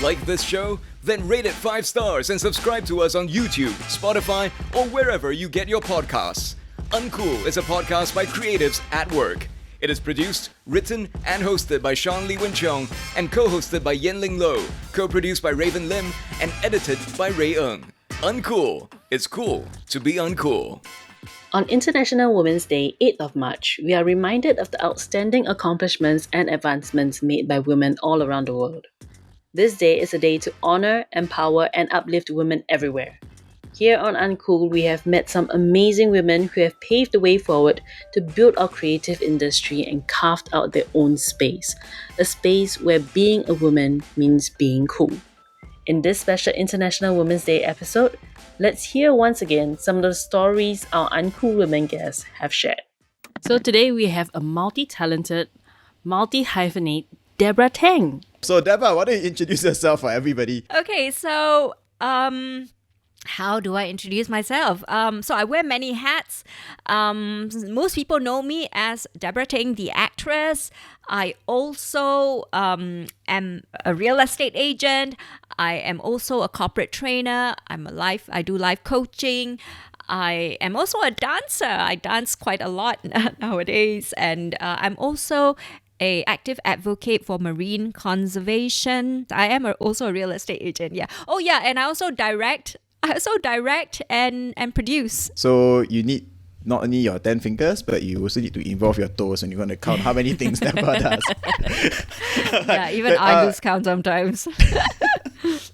Like this show? Then rate it 5 stars and subscribe to us on YouTube, Spotify, or wherever you get your podcasts. Uncool is a podcast by Creatives at Work. It is produced, written, and hosted by Sean Lee Win Chong and co-hosted by Yenling Lo, co-produced by Raven Lim, and edited by Ray Ng. Uncool. It's cool to be uncool. On International Women's Day, 8th of March, we are reminded of the outstanding accomplishments and advancements made by women all around the world. This day is a day to honor, empower, and uplift women everywhere. Here on Uncool, we have met some amazing women who have paved the way forward to build our creative industry and carved out their own space. A space where being a woman means being cool. In this special International Women's Day episode, let's hear once again some of the stories our Uncool women guests have shared. So today we have a multi-talented, multi-hyphenate Debra Teng. So Debra, why don't you introduce yourself for everybody? Okay, so how do I introduce myself? So I wear many hats. Most people know me as Debra Teng, the actress. I also am a real estate agent. I am also a corporate trainer. I do life coaching. I am also a dancer. I dance quite a lot nowadays. And I'm also an active advocate for marine conservation. I am also a real estate agent. Yeah. Oh yeah, and I also direct and produce. So you need not only your 10 fingers, but you also need to involve your toes and you're going to count how many things Debra does. Yeah, even I lose count sometimes.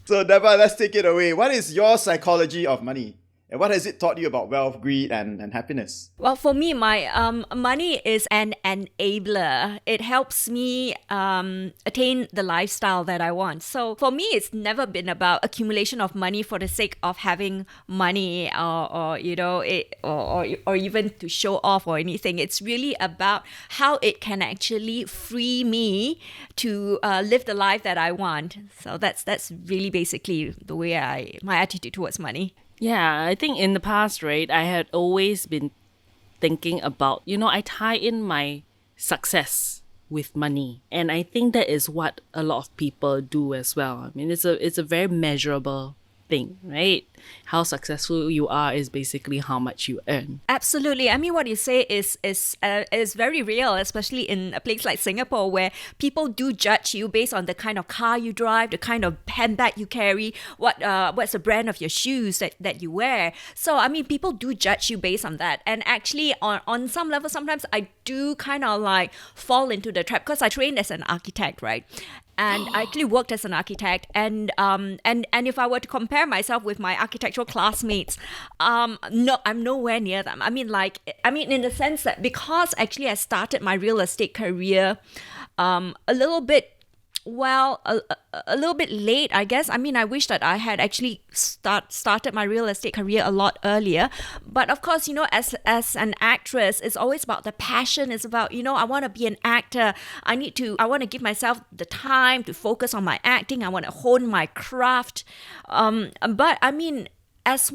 So Debra, let's take it away. What is your psychology of money? And what has it taught you about wealth, greed, and happiness? Well, for me, my money is an enabler. It helps me attain the lifestyle that I want. So for me, it's never been about accumulation of money for the sake of having money, or even to show off or anything. It's really about how it can actually free me to live the life that I want. So that's really basically the way my attitude towards money. Yeah, I think in the past, right, I had always been thinking about, I tie in my success with money. And I think that is what a lot of people do as well. I mean, it's a very measurable thing, right? How successful you are is basically how much you earn. Absolutely. I mean, what you say is very real, especially in a place like Singapore, where people do judge you based on the kind of car you drive, the kind of handbag you carry, what's the brand of your shoes that you wear. So, I mean, people do judge you based on that. And actually, on some level, sometimes I do kind of like fall into the trap because I trained as an architect, right? And I actually worked as an architect, and if I were to compare myself with my architectural classmates, no, I'm nowhere near them. I mean, in the sense that because actually I started my real estate career, a little bit late, I guess. I mean, I wish that I had actually started my real estate career a lot earlier. But of course, as an actress, it's always about the passion. It's about, I want to be an actor. I want to give myself the time to focus on my acting. I want to hone my craft. But I mean, as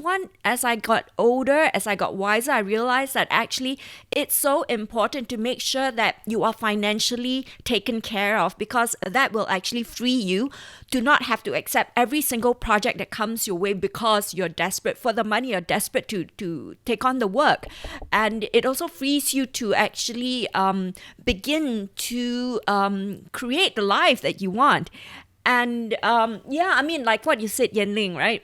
I got older, as I got wiser, I realized that actually it's so important to make sure that you are financially taken care of, because that will actually free you to not have to accept every single project that comes your way because you're desperate for the money, you're desperate to take on the work. And it also frees you to actually begin to create the life that you want. And I mean, like what you said, Yenling, right?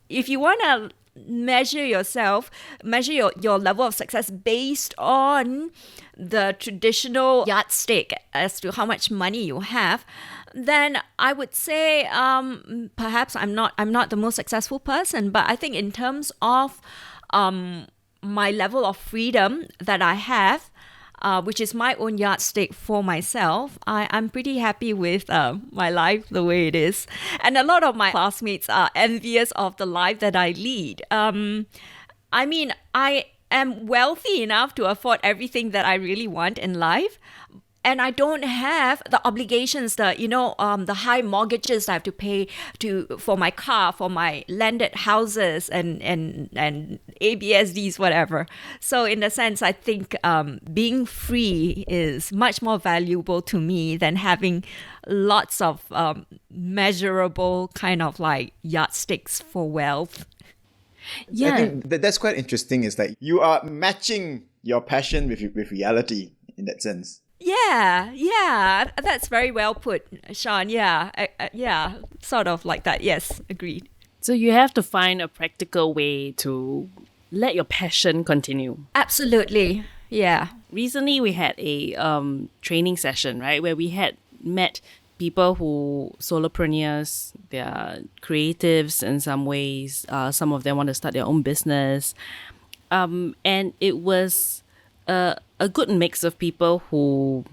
If you want to measure your level of success based on the traditional yardstick as to how much money you have, then I would say perhaps I'm not the most successful person. But I think in terms of my level of freedom that I have, which is my own yardstick for myself, I'm pretty happy with my life the way it is. And a lot of my classmates are envious of the life that I lead. I mean, I am wealthy enough to afford everything that I really want in life. and I don't have the obligations, the high mortgages I have to pay for my car, for my landed houses and ABSDs, whatever. So in a sense, I think being free is much more valuable to me than having lots of measurable kind of like yardsticks for wealth. Yeah. I think that's quite interesting, is that you are matching your passion with reality in that sense. Yeah, that's very well put, Sean. Yeah, sort of like that. Yes, agreed. So you have to find a practical way to let your passion continue. Absolutely, yeah. Recently, we had a training session, right, where we had met people who solopreneurs, they're creatives in some ways. Some of them want to start their own business. And it was a good mix of people who,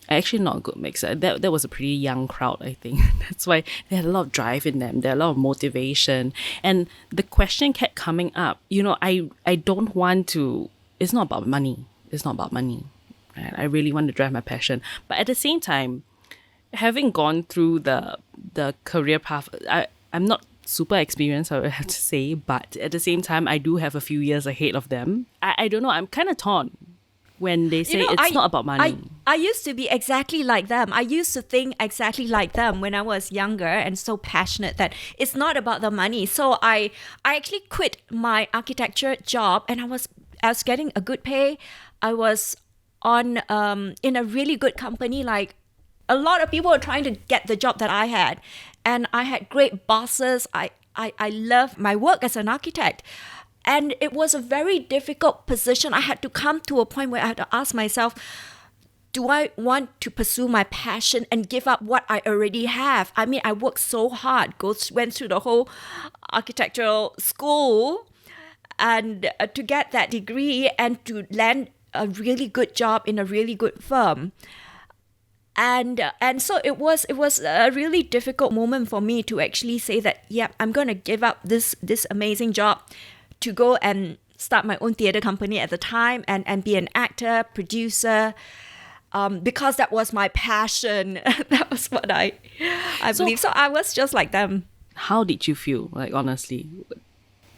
actually not a good mix. That was a pretty young crowd, I think. That's why they had a lot of drive in them. They had a lot of motivation. And the question kept coming up, I don't want to, it's not about money. It's not about money. Right? I really want to drive my passion. But at the same time, having gone through the career path, I'm not super experienced, I would have to say, but at the same time, I do have a few years ahead of them. I don't know, I'm kind of torn when they say it's not about money. I used to be exactly like them. I used to think exactly like them when I was younger and so passionate that it's not about the money. So I actually quit my architecture job and I was getting a good pay. I was on in a really good company, like a lot of people were trying to get the job that I had. And I had great bosses. I love my work as an architect. And it was a very difficult position. I had to come to a point where I had to ask myself, do I want to pursue my passion and give up what I already have? I mean, I worked so hard, went through the whole architectural school and to get that degree and to land a really good job in a really good firm. And so it was a really difficult moment for me to actually say that, yeah, I'm going to give up this amazing job to go and start my own theatre company at the time and be an actor, producer, because that was my passion. That was what I believe. So I was just like them. How did you feel, like, honestly?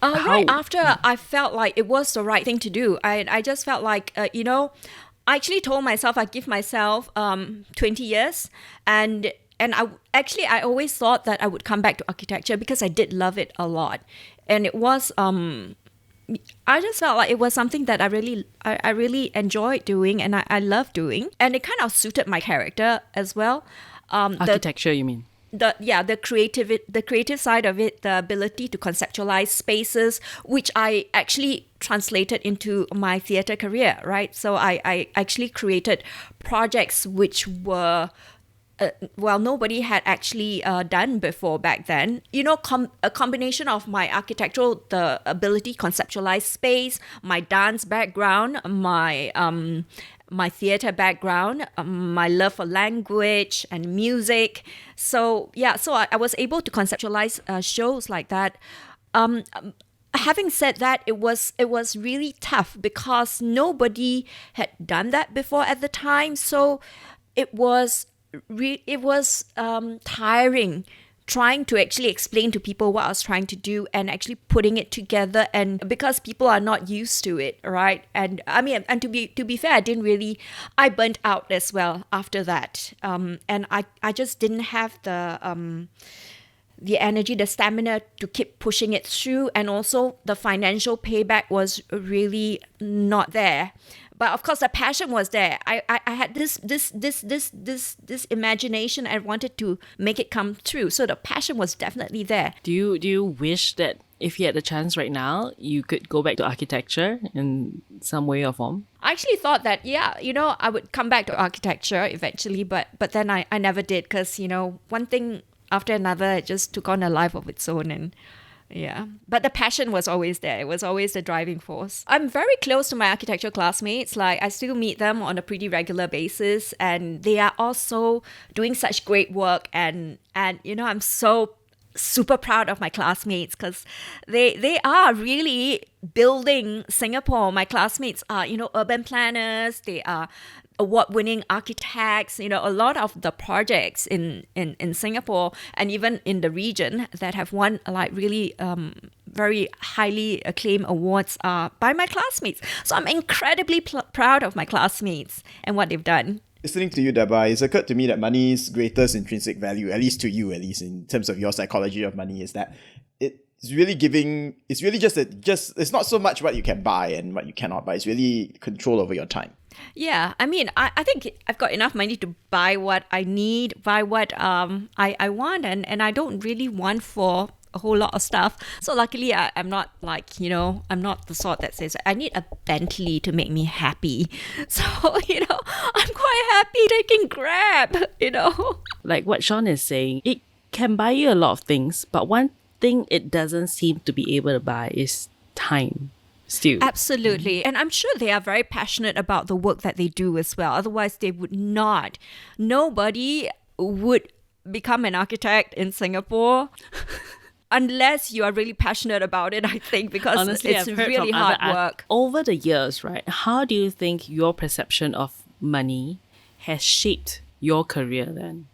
Right after I felt like it was the right thing to do. I just felt like, I actually told myself I'd give myself 20 years and I always thought that I would come back to architecture because I did love it a lot. And it was I just felt like it was something that I really enjoyed doing and I love doing. And it kind of suited my character as well. Architecture, you mean? The creative side of it, the ability to conceptualize spaces, which I actually translated into my theatre career, right? So I actually created projects which were, nobody had actually done before back then. A combination of my architectural, the ability to conceptualize space, my dance background, my theatre background, my love for language and music. So I was able to conceptualize shows like that. Having said that, it was really tough because nobody had done that before at the time. So it was tiring trying to actually explain to people what I was trying to do and actually putting it together, and because people are not used to it, right? And I mean, and to be fair, I burnt out as well after that. And I just didn't have the energy, the stamina to keep pushing it through, and also the financial payback was really not there. But of course, the passion was there. I had this imagination. I wanted to make it come true. So the passion was definitely there. Do you wish that if you had the chance right now, you could go back to architecture in some way or form? I actually thought that, I would come back to architecture eventually, but then I never did because, one thing after another, it just took on a life of its own. And yeah, but the passion was always there. It was always the driving force. I'm very close to my architecture classmates. Like, I still meet them on a pretty regular basis, and they are also doing such great work. And I'm so super proud of my classmates because they are really building Singapore. My classmates are, urban planners. They are award-winning architects. A lot of the projects in Singapore and even in the region that have won like really very highly acclaimed awards are by my classmates. So I'm incredibly proud of my classmates and what they've done. Listening to you, Debra, it's occurred to me that money's greatest intrinsic value, at least to you, at least in terms of your psychology of money, is that it's really just it's not so much what you can buy and what you cannot buy. It's really control over your time. Yeah, I mean, I think I've got enough money to buy what I need, buy what I want, and I don't really want for a whole lot of stuff. So luckily, I'm not like, I'm not the sort that says I need a Bentley to make me happy. So, I'm quite happy taking Grab, Like what Sean is saying, it can buy you a lot of things, but one thing it doesn't seem to be able to buy is time. Still. Absolutely. And I'm sure they are very passionate about the work that they do as well. Otherwise, they would not. Nobody would become an architect in Singapore unless you are really passionate about it, I think, because honestly, it's I've heard really from hard other work. Over the years, right, how do you think your perception of money has shaped your career then?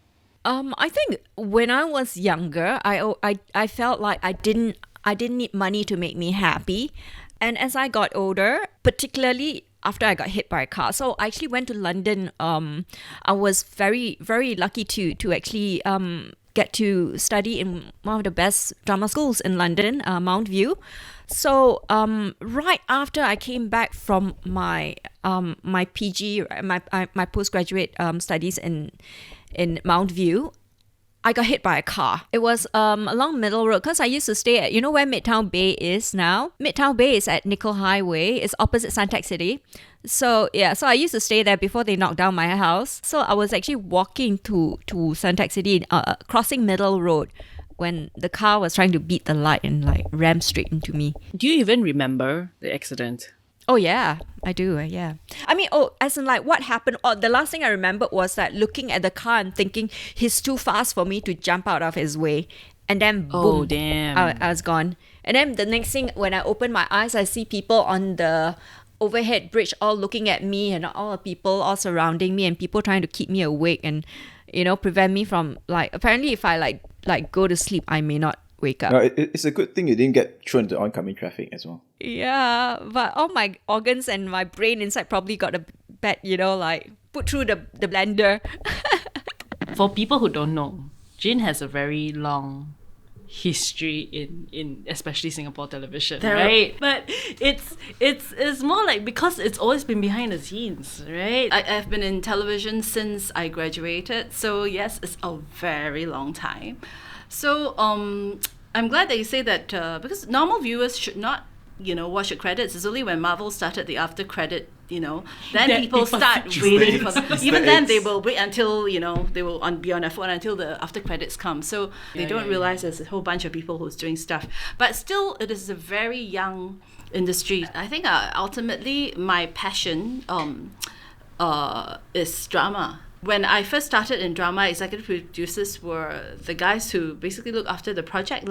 I think when I was younger, I felt like I didn't need money to make me happy. And as I got older, particularly after I got hit by a car, so I actually went to London. I was very, very lucky to actually get to study in one of the best drama schools in London, Mount View. So right after I came back from my my PG, my postgraduate studies in Mount View, I got hit by a car. It was along Middle Road because I used to stay at, where Midtown Bay is now? Midtown Bay is at Nickel Highway. It's opposite Suntec City. So I used to stay there before they knocked down my house. So I was actually walking to Suntec City, crossing Middle Road when the car was trying to beat the light and like ram straight into me. Do you even remember the accident? Oh, yeah, I do. Yeah. I mean, as in like what happened? The last thing I remembered was that looking at the car and thinking he's too fast for me to jump out of his way. And then boom, Oh, damn. I was gone. And then the next thing, when I open my eyes, I see people on the overhead bridge all looking at me and all the people all surrounding me and people trying to keep me awake and, prevent me from like, apparently if I like go to sleep, I may not wake up. No, it's a good thing you didn't get thrown into oncoming traffic as well. Yeah, but all my organs and my brain inside probably got a bit, like put through the blender. For people who don't know, Jin has a very long history in especially Singapore television, right? But it's more like because it's always been behind the scenes, right? I've been in television since I graduated, so yes, it's a very long time. So I'm glad that you say that because normal viewers should not, watch the credits. It's only when Marvel started the after credit, then people start waiting for them. Even then, they will wait until, they will be on their phone until the after credits come. So they don't realize there's a whole bunch of people who's doing stuff. But still, it is a very young industry. I think ultimately my passion is drama. When I first started in drama, executive producers were the guys who basically look after the project.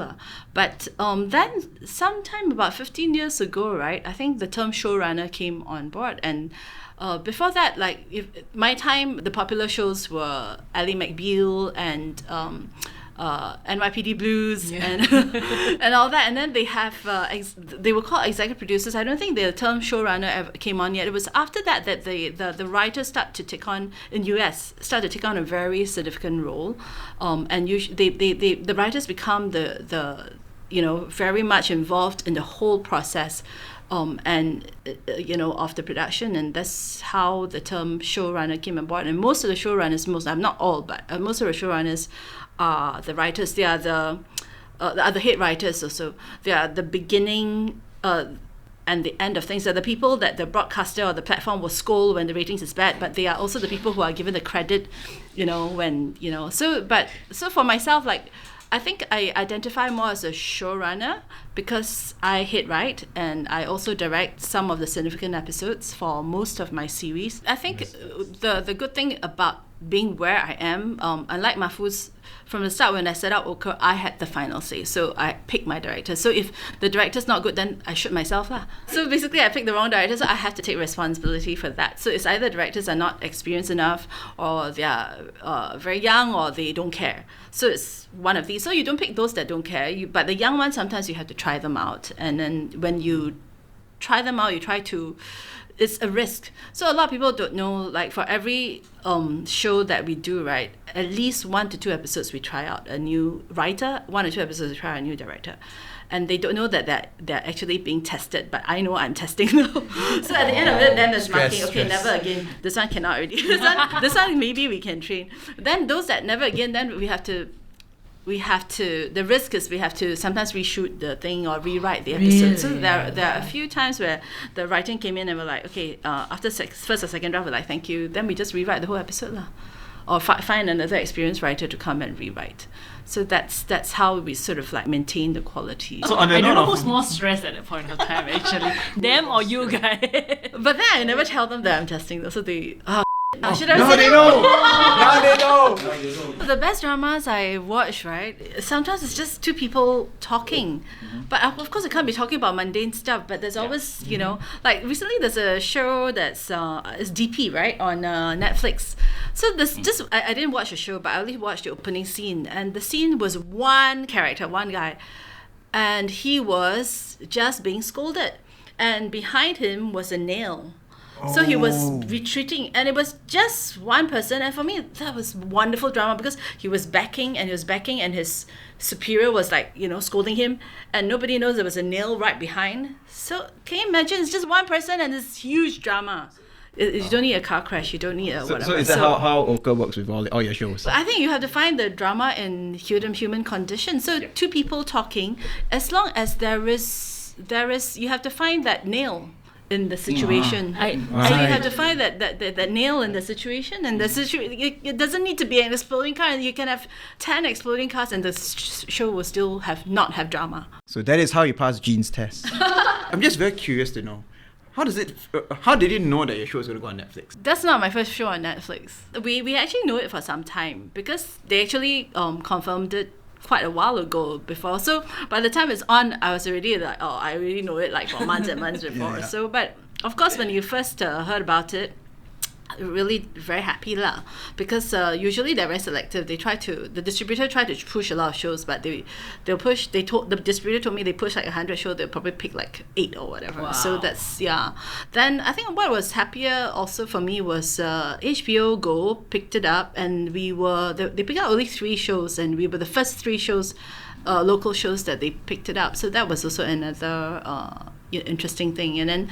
But then sometime about 15 years ago, right, I think the term showrunner came on board. And before that, my time, the popular shows were Ally McBeal and NYPD Blues and and all that, and then they have they were called executive producers. I don't think the term showrunner ever came on yet. It was after that the writers start to take on in US started to take on a very significant role, and the writers become the very much involved in the whole process. And of the production, and that's how the term showrunner came aboard. And most of the showrunners, not all, but most of the showrunners are the writers. They are the head writers also. They are the beginning and the end of things. They're the people that the broadcaster or the platform will scold when the ratings is bad, but they are also the people who are given the credit, when. So for myself, I think I identify more as a showrunner because I hit write and I also direct some of the significant episodes for most of my series. I think the good thing about being where I am, unlike Mahfouz, from the start when I set up Ochre, I had the final say. So I picked my director. So if the director's not good, then I shoot myself lah. So basically I picked the wrong director, so I have to take responsibility for that. So it's either directors are not experienced enough, or they're very young, or they don't care. So it's one of these. So you don't pick those that don't care. But the young ones, sometimes you have to try them out. And then when you try them out, it's a risk. So a lot of people don't know, like for every show that we do, right, at least 1 to 2 episodes we try out a new writer, 1 or 2 episodes we try out a new director. And they don't know that they're actually being tested, but I know I'm testing them. So at the end of it, then there's marking, okay, never again, this one cannot already. this one maybe we can train. Then those that never again, then we have to, the risk is we have to sometimes reshoot the thing or rewrite the episode. Really? So there are a few times where the writing came in and we're like, okay, after first or second draft, we're like, thank you. Then we just rewrite the whole episode lah. Or find another experienced writer to come and rewrite. So that's how we sort of like maintain the quality. So I don't know who's more stressed at that point of time actually, them or you guys. But then I never tell them that I'm testing them, so they should Now they know. Now they know. The best dramas I watch, right, sometimes it's just two people talking. But of course I can't be talking about mundane stuff, but there's always, you know, like recently there's a show that's is DP, right, on Netflix. So this just I didn't watch the show, but I only watched the opening scene, and the scene was one character, one guy, and he was just being scolded, and behind him was a nail. So he was retreating, and it was just one person. And for me, that was wonderful drama, because he was backing, and his superior was like, you know, scolding him, and nobody knows there was a nail right behind. So can you imagine? It's just one person and this huge drama. You don't need a car crash. You don't need a whatever. So is that how Ochre works with all your shows? I think you have to find the drama in human condition. So two people talking, as long as there is, you have to find that nail in the situation. So you have to find that nail in the situation, and it doesn't need to be an exploding car, and you can have 10 exploding cars and the show will still not have drama. So that is how you pass Gene's test. I'm just very curious to know, how did you know that your show was going to go on Netflix? That's not my first show on Netflix. We actually know it for some time, because they actually confirmed it quite a while ago before. So by the time it's on, I was already like, I already know it like for months and months before. Yeah. So, but of course, when you first heard about it, really very happy lah, because usually they're very selective. The distributor tried to push a lot of shows, but the distributor told me they push like 100 shows, they'll probably pick like 8 or whatever. Wow. So that's, yeah. Then I think what was happier also for me was HBO Go picked it up, and they picked up only 3 shows, and we were the first 3 shows, local shows that they picked it up. So that was also another interesting thing. And then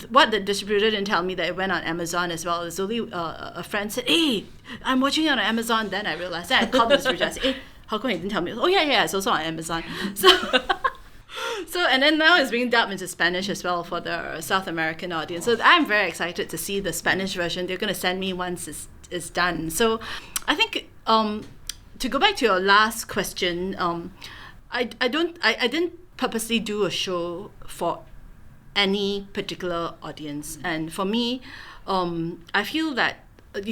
what the distributor didn't tell me that it went on Amazon as well. It's only a friend said, hey, I'm watching it on Amazon. Then I realized that. I called the distributor. I said, hey, how come you didn't tell me? Oh yeah, it's also on Amazon. So and then now it's being dubbed into Spanish as well for the South American audience. So I'm very excited to see the Spanish version. They're going to send me once it's done. So I think to go back to your last question, I didn't purposely do a show for any particular audience. And for me, I feel that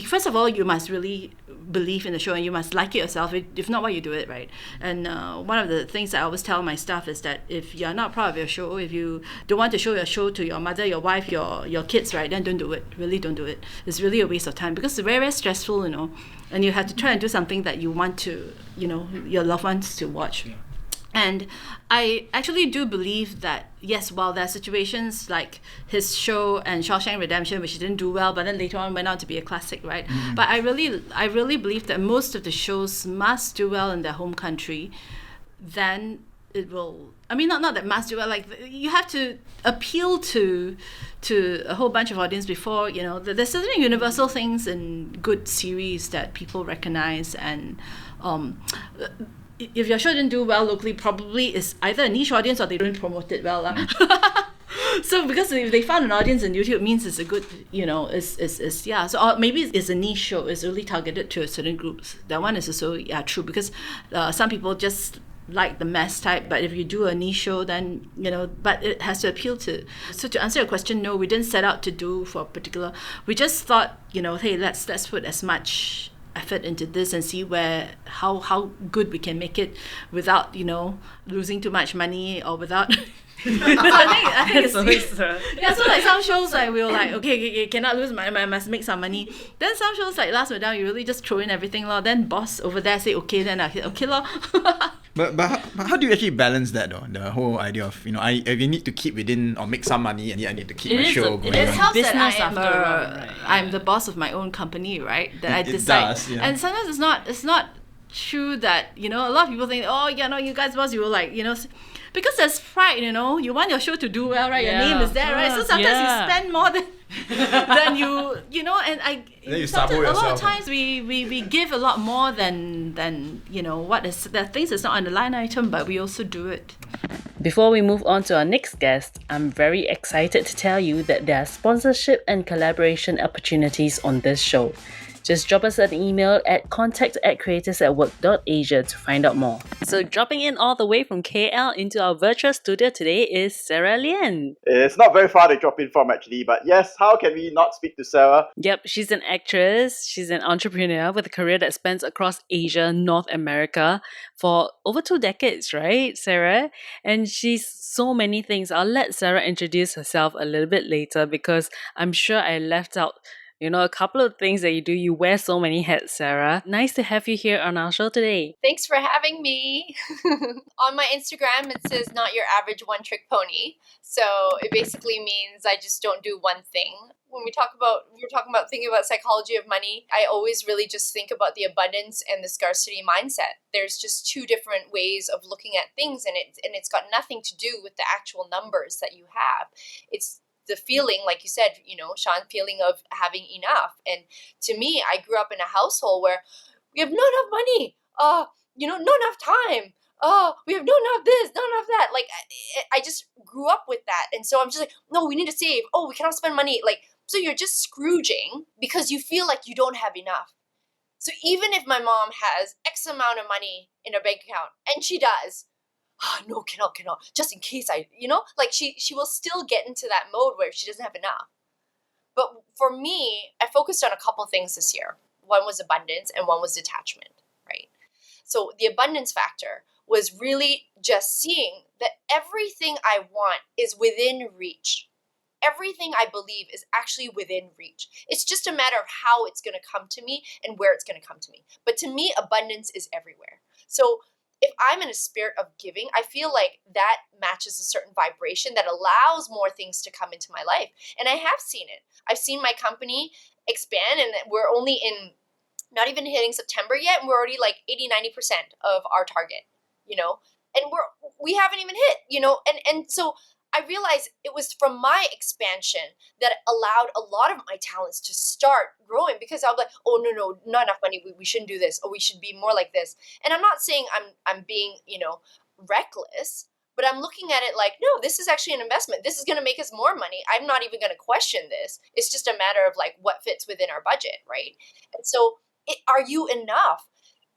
first of all, you must really believe in the show, and you must like it yourself. If not, why you do it, right? And one of the things I always tell my staff is that if you're not proud of your show, if you don't want to show your show to your mother, your wife, your kids, right, then don't do it. Really don't do it. It's really a waste of time, because it's very, very stressful, you know, and you have to try and do something that you want to, you know, your loved ones to watch. Yeah. And I actually do believe that, yes, while there are situations like his show and Shawshank Redemption, which didn't do well, but then later on went on to be a classic, right? Mm-hmm. But I really believe that most of the shows must do well in their home country. Then it will, I mean, not that must do well, like you have to appeal to a whole bunch of audience before, you know, there's certain universal things in good series that people recognize, and if your show didn't do well locally, probably it's either a niche audience or they don't promote it well. So because if they found an audience on YouTube, it means it's a good, you know, it's yeah. So or maybe it's a niche show, it's really targeted to a certain groups. That one is also true, because some people just like the mass type, but if you do a niche show, then, but it has to appeal to. So to answer your question, no, we didn't set out to do for a particular. We just thought, hey, let's put as much effort into this and see how good we can make it without, losing too much money or without. So I think it's so like some shows like we were like okay, cannot lose money, I must make some money. Then some shows like Last Madame, you really just throw in everything lor. Then boss over there say okay, then I hit okay lor. But how do you actually balance that though? The whole idea of if you need to keep within or make some money and yet I need to keep my show going. It helps that Business I am after all, right? I'm the boss of my own company, right? That I It decide. does, yeah. And sometimes it's not true that a lot of people think, oh yeah, no, you guys boss, you will like because there's pride, you want your show to do well, right? Your name is there, right? So sometimes you spend more than than you and then you sometimes, sabo a lot yourself. of times we give a lot more than what is the things that's not on the line item, but we also do it. Before we move on to our next guest, I'm very excited to tell you that there are sponsorship and collaboration opportunities on this show. Just drop us an email at contact@creatives@work.asia to find out more. So dropping in all the way from KL into our virtual studio today is Sarah Lian. It's not very far to drop in from actually, but yes, how can we not speak to Sarah? Yep, she's an actress, she's an entrepreneur with a career that spans across Asia, North America for over 2 decades, right, Sarah? And she's so many things. I'll let Sarah introduce herself a little bit later because I'm sure I left out a couple of things that you do. You wear so many hats, Sarah. Nice to have you here on our show today. Thanks for having me. On my Instagram, it says not your average one-trick pony. So it basically means I just don't do one thing. When we're talking about thinking about psychology of money, I always really just think about the abundance and the scarcity mindset. There's just two different ways of looking at things, and it's got nothing to do with the actual numbers that you have. It's the feeling, like you said, Sean, feeling of having enough. And to me, I grew up in a household where we have not enough money, not enough time, we have not enough this, not enough that. Like, I just grew up with that. And so I'm just like, no, we need to save. Oh, we cannot spend money. Like, so you're just Scrooging because you feel like you don't have enough. So even if my mom has X amount of money in her bank account, and she does, no, cannot, just in case like she will still get into that mode where she doesn't have enough. But for me, I focused on a couple things this year. One was abundance and one was detachment, right? So the abundance factor was really just seeing that everything I want is within reach. Everything I believe is actually within reach. It's just a matter of how it's going to come to me and where it's going to come to me. But to me, abundance is everywhere. So if I'm in a spirit of giving, I feel like that matches a certain vibration that allows more things to come into my life. And I have seen it. I've seen my company expand, and we're only not even hitting September yet, and we're already like 80-90% of our target, and we haven't even hit, and so I realized it was from my expansion that allowed a lot of my talents to start growing, because I was like, oh, no, not enough money. We shouldn't do this, or we should be more like this. And I'm not saying I'm being, reckless, but I'm looking at it like, no, this is actually an investment. This is going to make us more money. I'm not even going to question this. It's just a matter of like what fits within our budget, right? And so are you enough?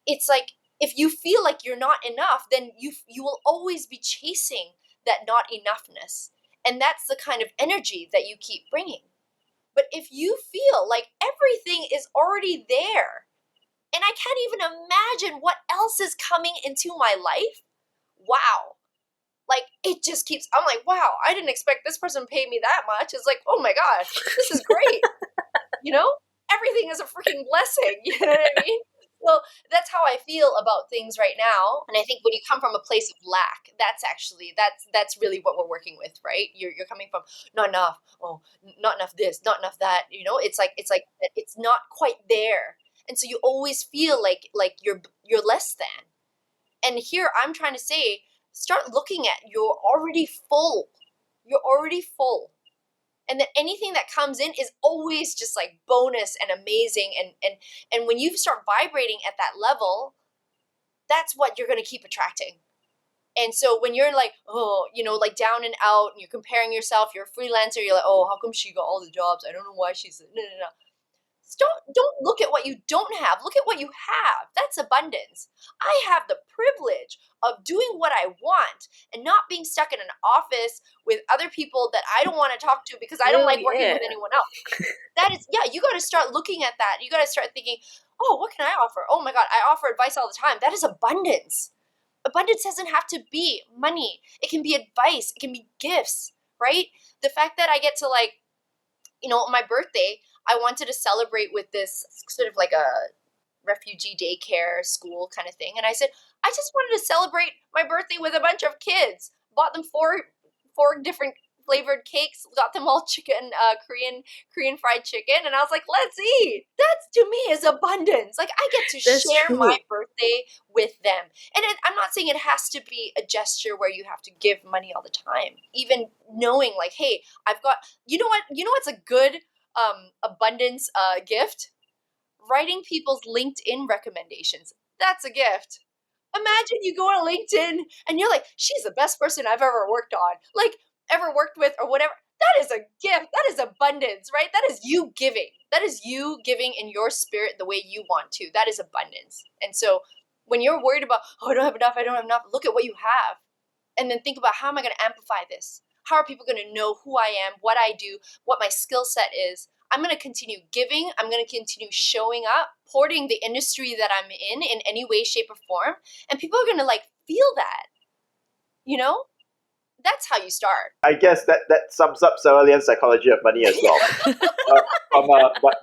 It's like, if you feel like you're not enough, then you will always be chasing that not enoughness. And that's the kind of energy that you keep bringing. But if you feel like everything is already there, and I can't even imagine what else is coming into my life, wow. Like, it just keeps, I'm like, wow, I didn't expect this person to pay me that much. It's like, oh my gosh, this is great. Everything is a freaking blessing. You know what I mean? So that's how I feel about things right now. And I think when you come from a place of lack, that's really what we're working with, right? You're coming from not enough, not enough this, not enough that, it's like it's not quite there. And so you always feel like you're less than. And here I'm trying to say, start looking at you're already full. You're already full. And that anything that comes in is always just like bonus and amazing. And when you start vibrating at that level, that's what you're going to keep attracting. And so when you're like, like down and out, and you're comparing yourself, you're a freelancer, you're like, oh, how come she got all the jobs? I don't know why she's, no. Don't look at what you don't have. Look at what you have. That's abundance. I have the privilege of doing what I want and not being stuck in an office with other people that I don't want to talk to because I don't like working with anyone else. That is, yeah, you got to start looking at that. You got to start thinking, oh, what can I offer? Oh my God, I offer advice all the time. That is abundance. Abundance doesn't have to be money. It can be advice. It can be gifts, right? The fact that I get to on my birthday, I wanted to celebrate with this sort of like a refugee daycare school kind of thing. And I said, I just wanted to celebrate my birthday with a bunch of kids. Bought them four different flavored cakes, got them all chicken, Korean fried chicken. And I was like, let's eat. That to me is abundance. Like I get to That's share true. my birthday with them. And I'm not saying it has to be a gesture where you have to give money all the time. Even knowing like, hey, I've got, you know what's a good abundance gift? Writing people's LinkedIn recommendations. That's a gift. Imagine you go on LinkedIn and you're like, she's the best person I've ever worked on, like ever worked with or whatever. That is a gift. That is abundance, right? That is you giving. That is you giving in your spirit the way you want to. That is abundance. And so when you're worried about, oh, I don't have enough, look at what you have. And then think about, how am I going to amplify this? How are people going to know who I am, what I do, what my skill set is? I'm going to continue giving. I'm going to continue showing up, porting the industry that I'm in any way, shape, or form. And people are going to feel that, That's how you start. I guess that sums up Sarah Lian's psychology of money as well.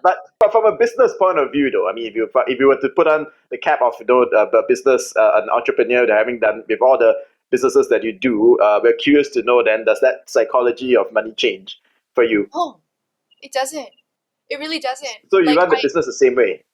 But from a business point of view, though, I mean, if you were to put on the cap of a business, an entrepreneur, having done with all the businesses that you do, we're curious to know then, does that psychology of money change for you? Oh, it doesn't. It really doesn't. So you run the business the same way?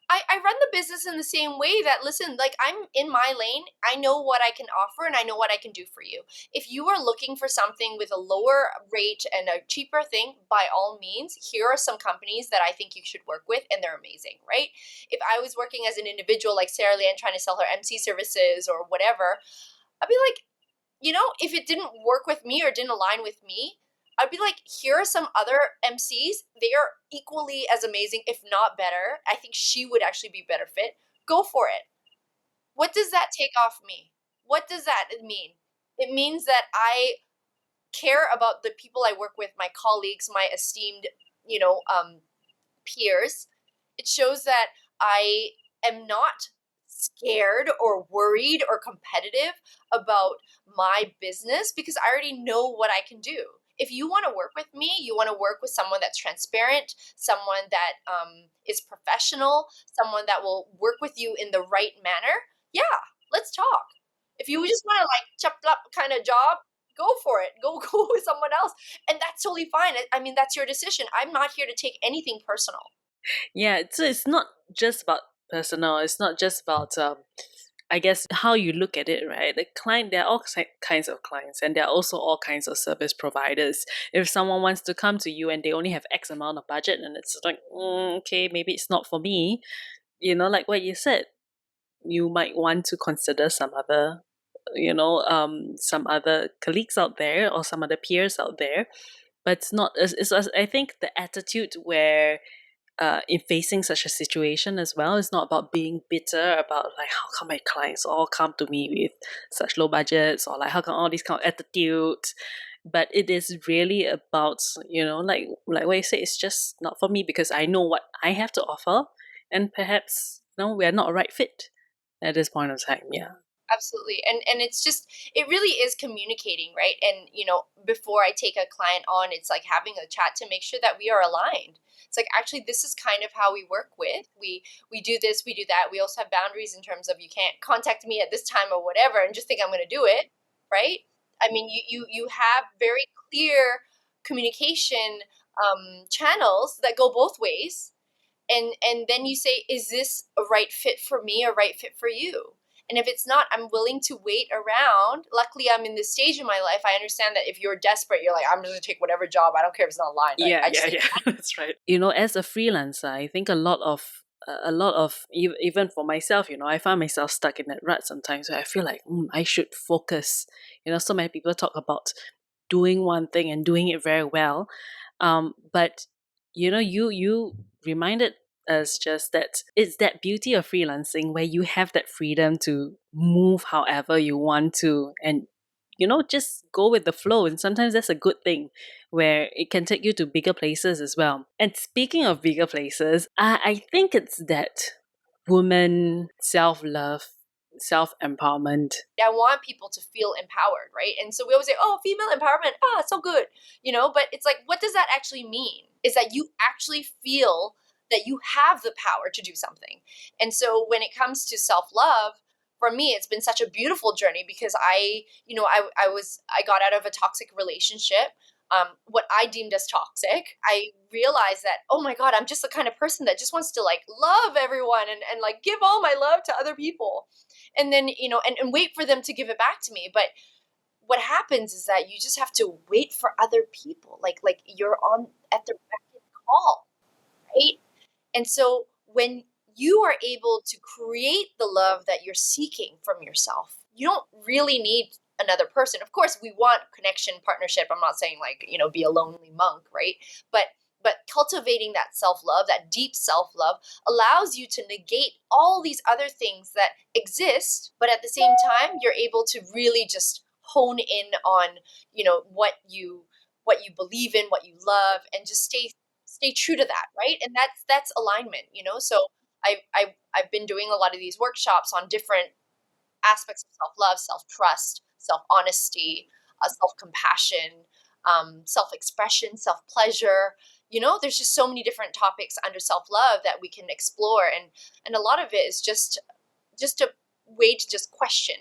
I run the business in the same way that, listen, I'm in my lane. I know what I can offer and I know what I can do for you. If you are looking for something with a lower rate and a cheaper thing, by all means, here are some companies that I think you should work with, and they're amazing, right? If I was working as an individual like Sarah Lian trying to sell her MC services or whatever, I'd be like, if it didn't work with me or didn't align with me, I'd be like, here are some other MCs. They are equally as amazing, if not better. I think she would actually be better fit. Go for it. What does that take off me? What does that mean? It means that I care about the people I work with, my colleagues, my esteemed, peers. It shows that I am not scared or worried or competitive about my business because I already know what I can do. If you want to work with me, you want to work with someone that's transparent, someone that is professional, someone that will work with you in the right manner, yeah, let's talk. If you just want to chop up kind of job, go for it. Go with someone else. And that's totally fine. I mean, that's your decision. I'm not here to take anything personal. Yeah, it's not just about personal. It's not just about I guess how you look at it, right? The client, there are all kinds of clients, and there are also all kinds of service providers. If someone wants to come to you and they only have X amount of budget, and it's like, okay, maybe it's not for me, like what you said, you might want to consider some other, some other colleagues out there or some other peers out there. But it's not, I think the attitude where in facing such a situation as well, it's not about being bitter about how come my clients all come to me with such low budgets, or how come all these kind of attitudes. But it is really about, like what you say, it's just not for me because I know what I have to offer, and perhaps we are not a right fit at this point of time. Yeah. Absolutely. And it's just, it really is communicating, right? And, before I take a client on, it's like having a chat to make sure that we are aligned. It's like, actually, this is kind of how we work with. We do this, we do that. We also have boundaries in terms of you can't contact me at this time or whatever and just think I'm going to do it, right? I mean, you have very clear communication channels that go both ways. And then you say, is this a right fit for me or right fit for you? And if it's not, I'm willing to wait around. Luckily, I'm in this stage in my life. I understand that if you're desperate, you're like, I'm just going to take whatever job. I don't care if it's not aligned. Yeah. That's right. As a freelancer, I think a lot of even for myself, I find myself stuck in that rut sometimes where I feel like I should focus. So many people talk about doing one thing and doing it very well. But you reminded us just that it's that beauty of freelancing where you have that freedom to move however you want to, and just go with the flow. And sometimes that's a good thing where it can take you to bigger places as well. And speaking of bigger places, I think it's that woman self-love, self-empowerment. I want people to feel empowered, right? And so we always say, oh, female empowerment, so good, but it's like, what does that actually mean? Is that you actually feel that you have the power to do something. And so when it comes to self-love, for me, it's been such a beautiful journey because I got out of a toxic relationship, what I deemed as toxic. I realized that, oh my God, I'm just the kind of person that just wants to like love everyone and like give all my love to other people. And then, and wait for them to give it back to me. But what happens is that you just have to wait for other people. Like you're on at the beck and call, right? And so when you are able to create the love that you're seeking from yourself, you don't really need another person. Of course, we want connection, partnership. I'm not saying like, be a lonely monk, right? But cultivating that self-love, that deep self-love, allows you to negate all these other things that exist, but at the same time, you're able to really just hone in on, what you believe in, what you love, and just stay true to that, right? And that's alignment, So I've been doing a lot of these workshops on different aspects of self-love, self-trust, self-honesty, self-compassion, self-expression, self-pleasure. There's just so many different topics under self-love that we can explore, and a lot of it is just a way to just question,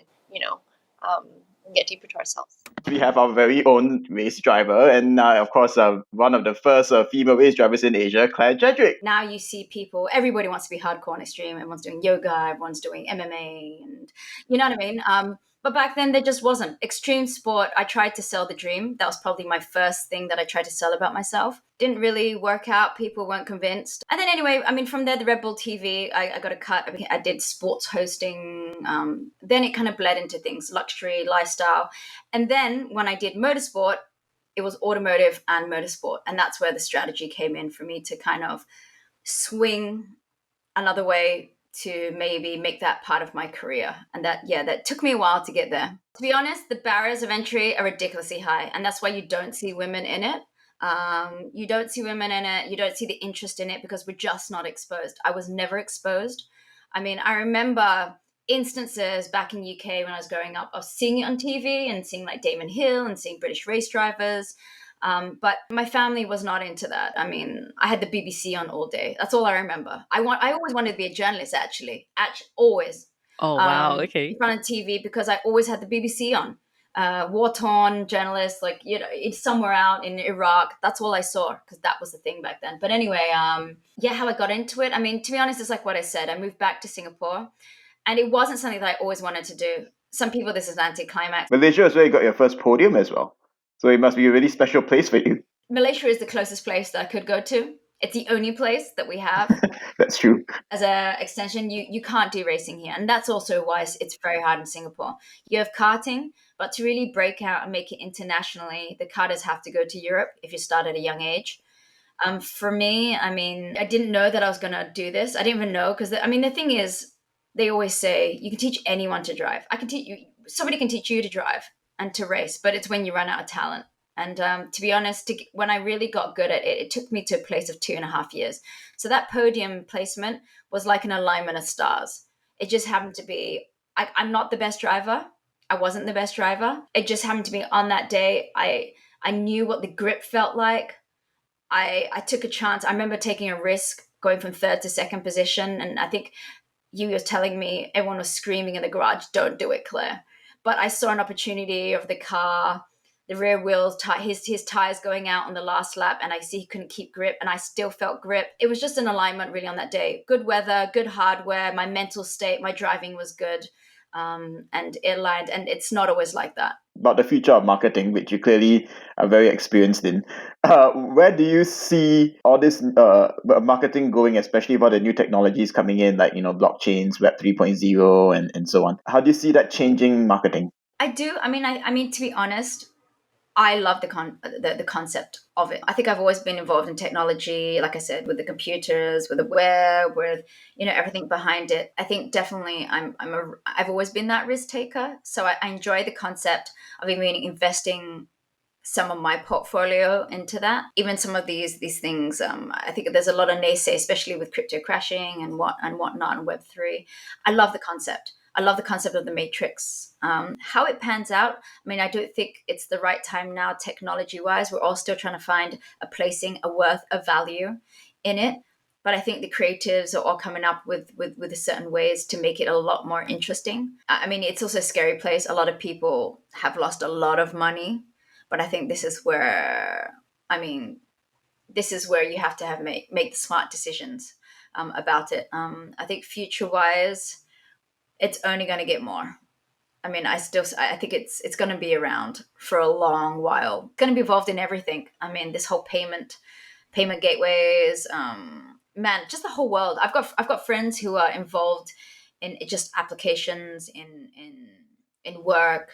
and get deeper to ourselves. We have our very own race driver, and of course, one of the first female race drivers in Asia, Jedrek. Now you see people, everybody wants to be hardcore and extreme. Everyone's doing yoga, everyone's doing MMA, and you know what I mean? But back then, there just wasn't. Extreme sport, I tried to sell the dream. That was probably my first thing that I tried to sell about myself. Didn't really work out. People weren't convinced. And then anyway, from there, the Red Bull TV, I got a cut. I did sports hosting. Then it kind of bled into things, luxury, lifestyle. And then when I did motorsport, it was automotive and motorsport. And that's where the strategy came in for me to kind of swing another way to maybe make that part of my career. And that took me a while to get there. To be honest, the barriers of entry are ridiculously high. And that's why you don't see women in it. You don't see women in it. You don't see the interest in it because we're just not exposed. I was never exposed. I remember instances back in UK when I was growing up of seeing it on TV and seeing like Damon Hill and seeing British race drivers. But my family was not into that. I had the BBC on all day. That's all I remember. I always wanted to be a journalist, actually always. Oh, wow. Okay. In front of TV because I always had the BBC on. War-torn journalists, it's somewhere out in Iraq. That's all I saw because that was the thing back then. But anyway, how I got into it. To be honest, it's like what I said. I moved back to Singapore and it wasn't something that I always wanted to do. Some people, this is an anticlimax. Malaysia is where you got your first podium as well. So it must be a really special place for you. Malaysia is the closest place that I could go to. It's the only place that we have. That's true. As an extension, you can't do racing here. And that's also why it's very hard in Singapore. You have karting, but to really break out and make it internationally, the karters have to go to Europe if you start at a young age. For me, I didn't know that I was going to do this. I didn't even know because, the thing is, they always say you can teach anyone to drive. Somebody can teach you to drive and to race, but it's when you run out of talent. And to be honest, when I really got good at it, it took me to a place of 2.5 years. So that podium placement was like an alignment of stars. It just happened to be, I'm not the best driver. I wasn't the best driver. It just happened to be on that day. I knew what the grip felt like. I took a chance. I remember taking a risk going from third to second position. And I think you were telling me, everyone was screaming in the garage, don't do it, Claire. But I saw an opportunity of the car, the rear wheels, his tires going out on the last lap, and I see he couldn't keep grip, and I still felt grip. It was just an alignment really on that day. Good weather, good hardware, my mental state, my driving was good, and it aligned, and it's not always like that. About the future of marketing, which you clearly are very experienced in. Where do you see all this marketing going, especially about the new technologies coming in, like, blockchains, Web 3.0, and so on? How do you see that changing marketing? I do. To be honest, I love the concept of it. I think I've always been involved in technology, like I said, with the computers, with the web, with everything behind it. I think definitely I've always been that risk taker. So I enjoy the concept of even investing some of my portfolio into that. Even some of these things, I think there's a lot of naysay, especially with crypto crashing and whatnot and Web3. I love the concept. I love the concept of the matrix. How it pans out, I mean, I don't think it's the right time now, technology-wise. We're all still trying to find a placing, a worth, a value in it. But I think the creatives are all coming up with certain ways to make it a lot more interesting. I mean, it's also a scary place. A lot of people have lost a lot of money. But I think this is where you have to make the smart decisions about it. I think future-wise, it's only going to get more. I mean, I think it's going to be around for a long while. It's going to be involved in everything. I mean, this whole payment gateways, just the whole world. I've got friends who are involved in just applications in work.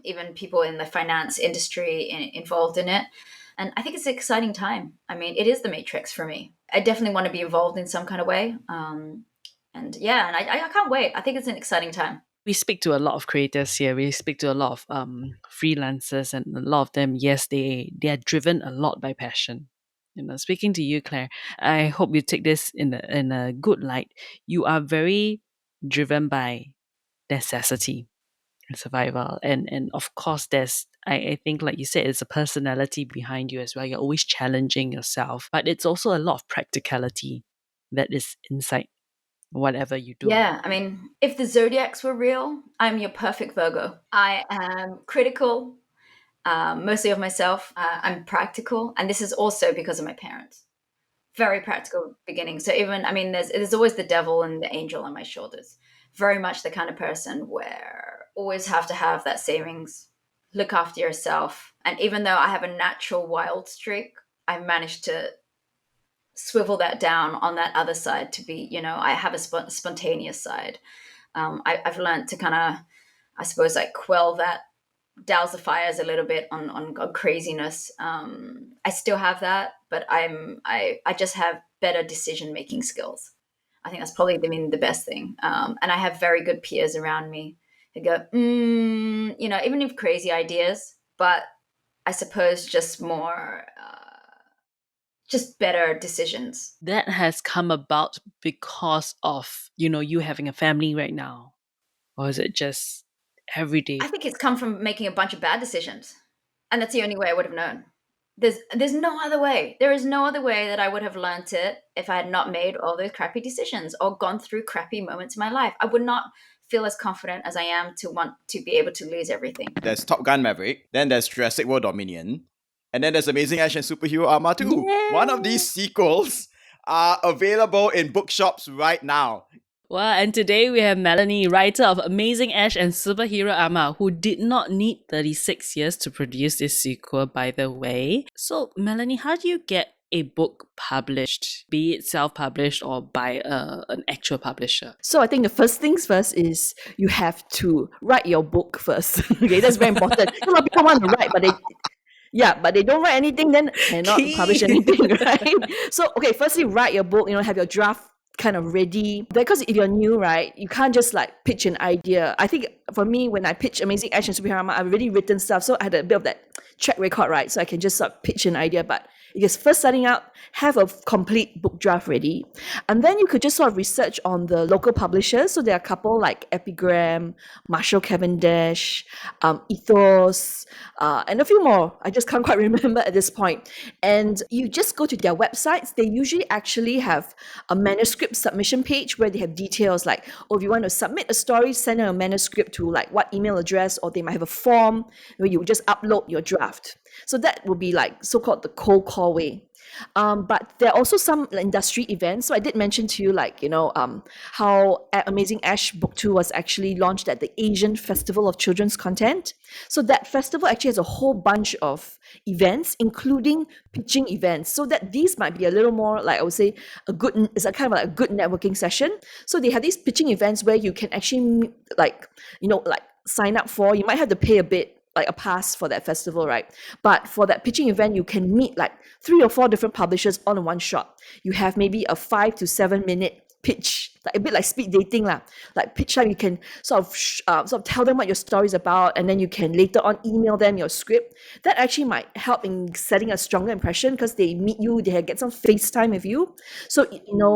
Even people in the finance industry involved in it. And I think it's an exciting time. I mean, it is the matrix for me. I definitely want to be involved in some kind of way. And I can't wait. I think it's an exciting time. We speak to a lot of creators here. We speak to a lot of freelancers, and a lot of them, yes, they are driven a lot by passion. Speaking to you, Claire, I hope you take this in a good light. You are very driven by necessity, survival, and of course there's I think, like you said, it's a personality behind you as well. You're always challenging yourself, but it's also a lot of practicality that is inside whatever you do. Yeah, I mean, if the zodiacs were real, I'm your perfect Virgo. I am critical, mostly of myself. I'm practical, and this is also because of my parents. Very practical beginning. So even, I mean, there's always the devil and the angel on my shoulders. Very much the kind of person where always have to have that savings, look after yourself. And even though I have a natural wild streak, I've managed to swivel that down on that other side to be, I have a spontaneous side. I've learned to kind of, I suppose, like quell that, douse the fires a little bit on craziness. I still have that, but I just have better decision-making skills. I think that's probably the best thing. And I have very good peers around me who go, even if crazy ideas, but I suppose just more, just better decisions. That has come about because of, you having a family right now? Or is it just every day? I think it's come from making a bunch of bad decisions. And that's the only way I would have known. There's no other way. There is no other way that I would have learned it if I had not made all those crappy decisions or gone through crappy moments in my life. I would not feel as confident as I am to want to be able to lose everything. There's Top Gun Maverick, then there's Jurassic World Dominion, and then there's Amazing Ash and Superhero Armor 2. Yay! One of these sequels are available in bookshops right now. Well, and today we have Melanie, writer of Amazing Ash and Superhero Armor, who did not need 36 years to produce this sequel, by the way. So, Melanie, how do you get a book published, be it self-published or by an actual publisher? So I think the first things first is you have to write your book first. Okay, that's very important. A lot of people want to write, but they don't write anything, then cannot publish anything, right? So, okay, firstly, write your book, have your draft kind of ready. Because if you're new, right, you can't just like pitch an idea. I think for me, when I pitch Amazing Ash and Superhero Armor, I've already written stuff. So I had a bit of that track record, right? So I can just sort of pitch an idea. But because first starting out, have a complete book draft ready. And then you could just sort of research on the local publishers. So there are a couple like Epigram, Marshall Cavendish, Ethos, and a few more. I just can't quite remember at this point. And you just go to their websites. They usually actually have a manuscript submission page where they have details like, if you want to submit a story, send a manuscript to like what email address, or they might have a form where you just upload your draft. So that will be like so-called the cold call way. But there are also some industry events. So I did mention to you, like, how Amazing Ash Book 2 was actually launched at the Asian Festival of Children's Content. So that festival actually has a whole bunch of events, including pitching events. So that these might be a little more, like I would say, it's a kind of like a good networking session. So they have these pitching events where you can actually, sign up for. You might have to pay a bit. like a pass for that festival, right? But for that pitching event, you can meet like 3 or 4 different publishers all in one shot. You have maybe a 5 to 7 minute pitch, like a bit like speed dating lah. Like pitch time, you can sort of tell them what your story is about, and then you can later on email them your script. That actually might help in setting a stronger impression because they meet you, they get some face time with you. So,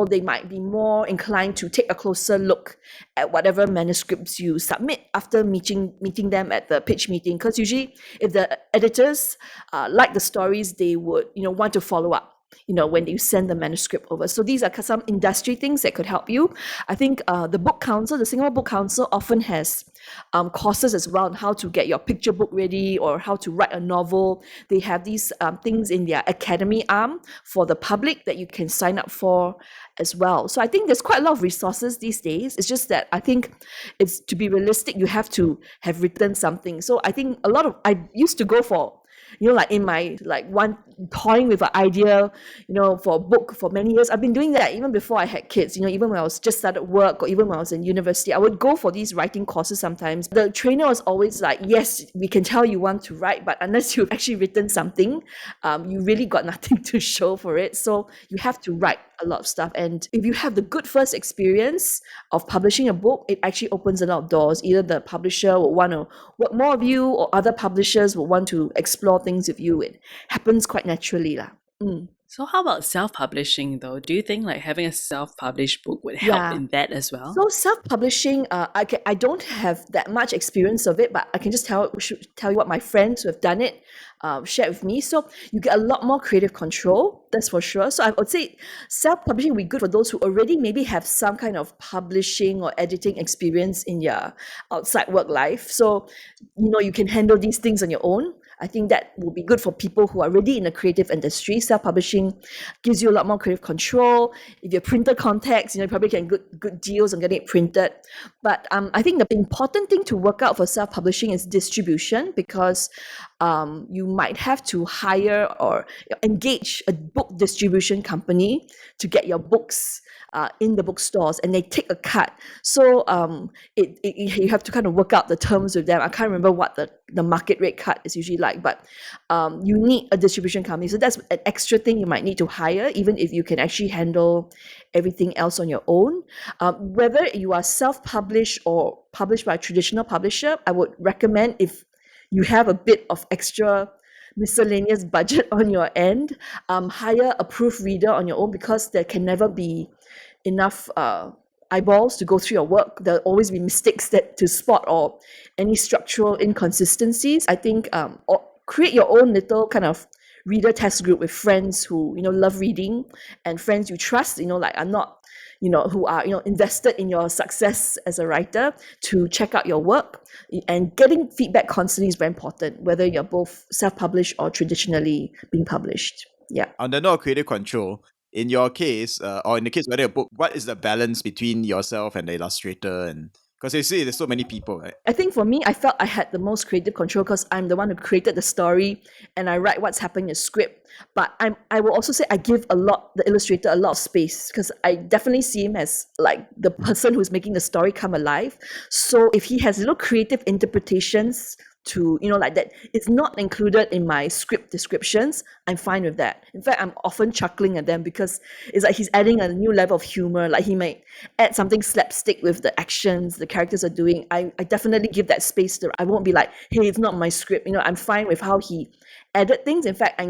they might be more inclined to take a closer look at whatever manuscripts you submit after meeting them at the pitch meeting. Because usually if the editors like the stories, they would, want to follow up, when you send the manuscript over. So these are some industry things that could help you. I think the Singapore Book Council often has courses as well on how to get your picture book ready or how to write a novel. They have these things in their academy arm for the public that you can sign up for as well. So I think there's quite a lot of resources these days. It's just that I think it's, to be realistic, you have to have written something. So I think I used to go for, like in my one toying with an idea, for a book for many years. I've been doing that even before I had kids, even when I was just started work or even when I was in university. I would go for these writing courses sometimes. The trainer was always like, yes, we can tell you want to write, but unless you've actually written something, you really got nothing to show for it. So you have to write a lot of stuff. And if you have the good first experience of publishing a book, it actually opens a lot of doors. Either the publisher will want to work more of you, or other publishers will want to explore things with you. It happens quite naturally lah. So how about self-publishing though? Do you think like having a self-published book would help in that as well? So self-publishing, I don't have that much experience of it, but I can just tell you what my friends who have done it shared with me. So you get a lot more creative control, that's for sure. So I would say self-publishing would be good for those who already maybe have some kind of publishing or editing experience in your outside work life. So, you can handle these things on your own. I think that will be good for people who are already in the creative industry. Self-publishing gives you a lot more creative control. If you're printer contacts, you probably can get good deals on getting it printed. But I think the important thing to work out for self-publishing is distribution, because you might have to hire or engage a book distribution company to get your books in the bookstores, and they take a cut. So you have to kind of work out the terms with them. I can't remember what the market rate cut is usually like, but you need a distribution company. So that's an extra thing you might need to hire, even if you can actually handle everything else on your own. Whether you are self-published or published by a traditional publisher, I would recommend, if you have a bit of extra miscellaneous budget on your end, hire a proofreader on your own, because there can never be enough eyeballs to go through your work. There'll always be mistakes to spot, or any structural inconsistencies. I think or create your own little kind of reader test group with friends who love reading, and friends you trust, are not who are invested in your success as a writer, to check out your work. And getting feedback constantly is very important, whether you're both self-published or traditionally being published. Yeah. On the note of creative control, in your case, or in the case of a book, what is the balance between yourself and the illustrator? And because you see, there's so many people, right? I think for me, I felt I had the most creative control because I'm the one who created the story, and I write what's happening in the script. But I will also say I give the illustrator a lot of space, because I definitely see him as like the person who's making the story come alive. So if he has little creative interpretations to like that, it's not included in my script descriptions, I'm fine with that. In fact, I'm often chuckling at them, because it's like he's adding a new level of humor. Like he might add something slapstick with the actions the characters are doing. I definitely give that space. I won't be like, hey, it's not my script. I'm fine with how he added things. In fact,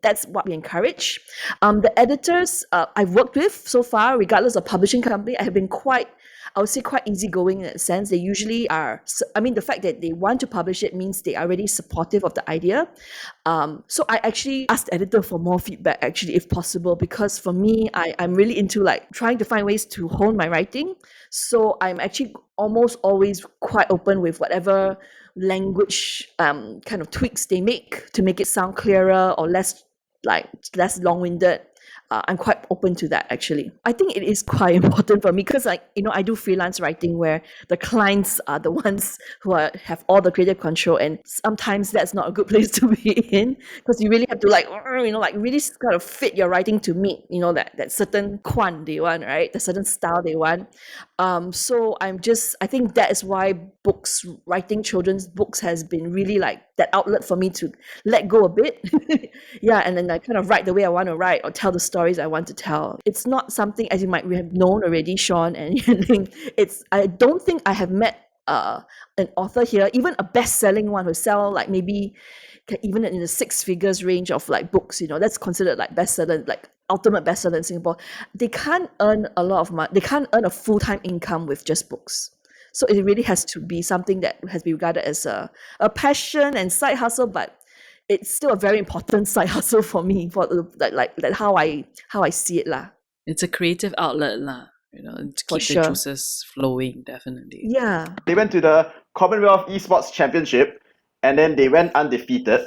that's what we encourage. The editors I've worked with so far, regardless of publishing company, I have been quite easygoing in that sense. They usually are. The fact that they want to publish it means they are already supportive of the idea. So I actually asked the editor for more feedback, actually, if possible, because for me, I'm really into like trying to find ways to hone my writing. So I'm actually almost always quite open with whatever language kind of tweaks they make to make it sound clearer or less long-winded. I'm quite open to that, actually. I think it is quite important for me, because I do freelance writing where the clients are the ones who have all the creative control, and sometimes that's not a good place to be in, because you really have to really kind of fit your writing to meet that certain quan they want, right? The certain style they want. So I think that is why writing children's books has been really like that outlet for me to let go a bit. Yeah, and then I kind of write the way I want to write or tell the stories I want to tell. It's not something, as you might have known already, Sean, and I don't think I have met an author here, even a best-selling one who sell like maybe even in the six figures range of like books, that's considered like bestseller, like ultimate bestseller in Singapore. They can't earn a lot of money. They can't earn a full-time income with just books. So it really has to be something that has been regarded as a passion and side hustle, but it's still a very important side hustle for me, for like how I see it lah. It's a creative outlet lah, to For keep the sure. juices flowing, definitely. Yeah. They went to the Commonwealth Esports Championship, and then they went undefeated,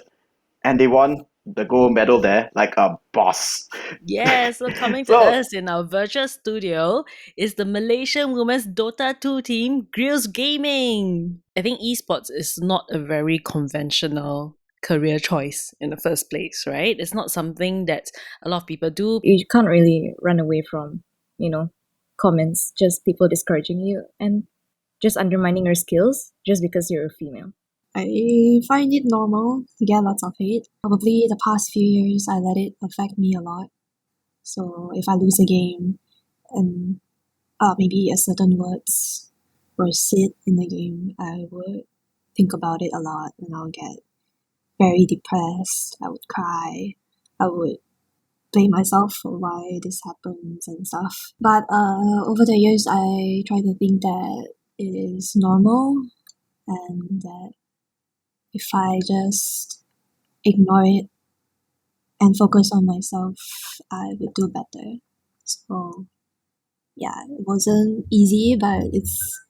and they won the gold medal there like a boss. Yeah, so coming to So- us in our virtual studio is the Malaysian women's Dota 2 team, Grills Gaming. I think esports is not a very conventional career choice in the first place, right? It's not something that a lot of people do. You can't really run away from, comments, just people discouraging you and just undermining your skills just because you're a female. I find it normal to get lots of hate. Probably the past few years, I let it affect me a lot. So if I lose a game and maybe a certain words were said in the game, I would think about it a lot and I would get very depressed. I would cry. I would blame myself for why this happens and stuff. But over the years, I try to think that it is normal and that if I just ignore it and focus on myself, I would do better. So, yeah, it wasn't easy, but it's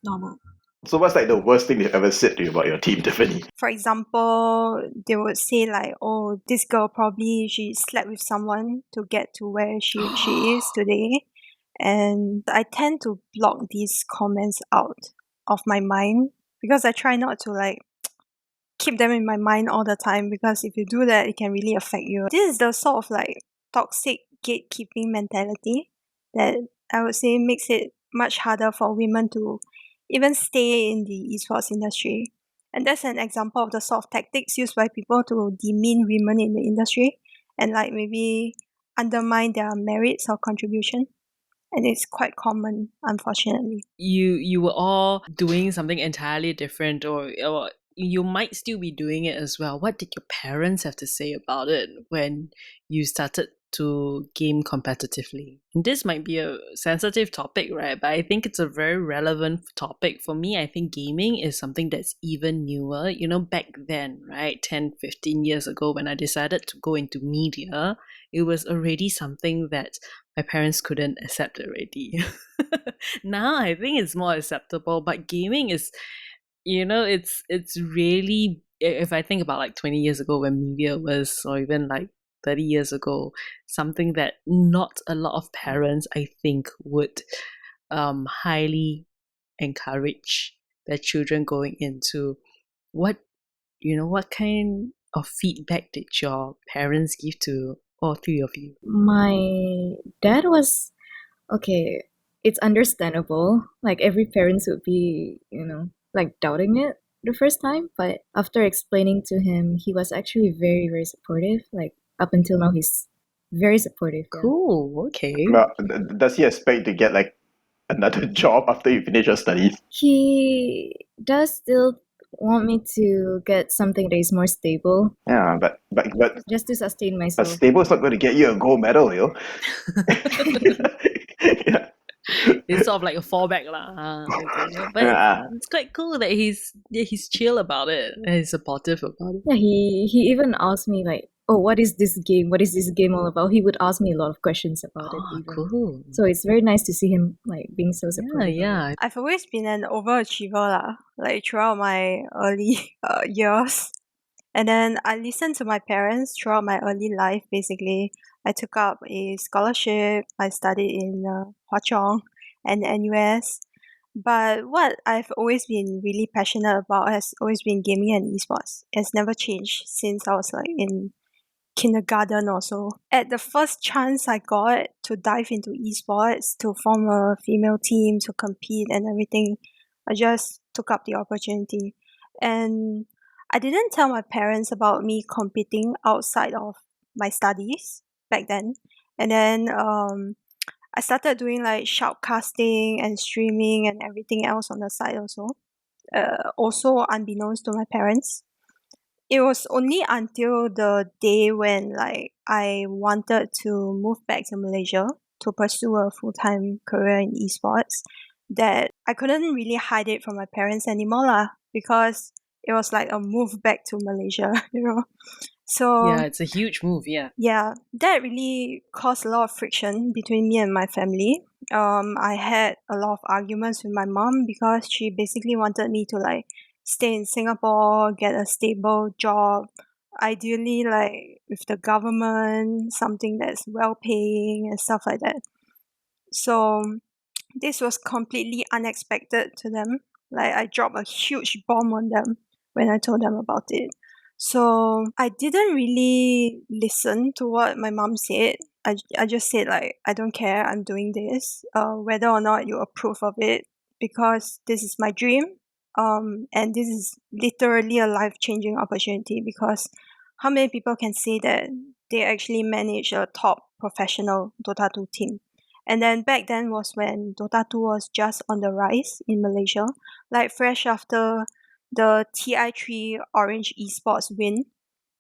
normal. So what's like the worst thing they've ever said to you about your team, Tiffany? For example, they would say like, oh, this girl probably she slept with someone to get to where she is today. And I tend to block these comments out of my mind because I try not to like keep them in my mind all the time, because if you do that, it can really affect you. This is the sort of like toxic gatekeeping mentality that I would say makes it much harder for women to even stay in the esports industry. And that's an example of the sort of tactics used by people to demean women in the industry and like maybe undermine their merits or contribution. And it's quite common, unfortunately. You were all doing something entirely different, or you might still be doing it as well. What did your parents have to say about it when you started to game competitively? And this might be a sensitive topic, right? But I think it's a very relevant topic. For me, I think gaming is something that's even newer. Back then, right, 10, 15 years ago, when I decided to go into media, it was already something that my parents couldn't accept already. Now I think it's more acceptable, but gaming is, it's really, if I think about like 20 years ago when media was, or even like 30 years ago, something that not a lot of parents, I think, would highly encourage their children going into. What kind of feedback did your parents give to all three of you? My dad was, okay, it's understandable. Like every parent would be, like doubting it the first time. But after explaining to him, he was actually very, very supportive. Like up until now, he's very supportive. Yeah. Cool, okay. Well, does he expect to get like another job after you finish your studies? He does still want me to get something that is more stable. Yeah, but just to sustain but myself. stable is not going to get you a gold medal, yo. Yeah. It's sort of like a fallback lah. Okay. But it's quite cool that he's chill about it and he's supportive about it. Yeah, he even asked me like, oh, what is this game? What is this game all about? He would ask me a lot of questions about it. Even. Cool. So it's very nice to see him like being so supportive. Yeah. I've always been an overachiever lah, like throughout my early years. And then I listened to my parents throughout my early life, basically. I took up a scholarship. I studied in Hwa Chong and NUS. But what I've always been really passionate about has always been gaming and esports. It's never changed since I was like in kindergarten also. At the first chance I got to dive into esports, to form a female team, to compete and everything, I just took up the opportunity. And I didn't tell my parents about me competing outside of my studies back then. And then I started doing like shoutcasting and streaming and everything else on the side also. Also unbeknownst to my parents. It was only until the day when like I wanted to move back to Malaysia to pursue a full-time career in esports that I couldn't really hide it from my parents anymore lah, because it was like a move back to Malaysia, you know. So Yeah, it's a huge move, yeah. yeah, that really caused a lot of friction between me and my family. I had a lot of arguments with my mom because she basically wanted me to like stay in Singapore, get a stable job, ideally like with the government, something that's well paying and stuff like that. So this was completely unexpected to them. Like I dropped a huge bomb on them when I told them about it. So I didn't really listen to what my mom said. I just said like, I don't care, I'm doing this, whether or not you approve of it, because this is my dream. And this is literally a life-changing opportunity, because how many people can say that they actually manage a top professional Dota 2 team? And then back then was when Dota 2 was just on the rise in Malaysia, like fresh after the TI3 Orange Esports win.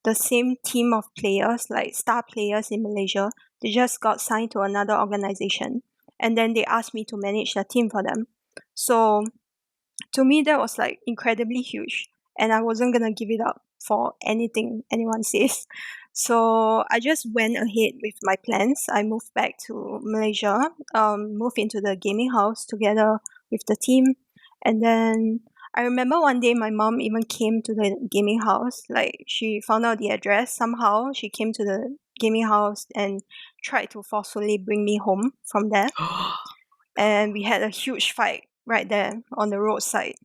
The same team of players, like star players in Malaysia, they just got signed to another organization, and then they asked me to manage the team for them. So to me, that was like incredibly huge, and I wasn't gonna give it up for anything anyone says. So I just went ahead with my plans. I moved back to Malaysia, moved into the gaming house together with the team, and then I remember one day my mom even came to the gaming house. Like she found out the address somehow. She came to the gaming house and tried to forcefully bring me home from there. And we had a huge fight right there on the roadside.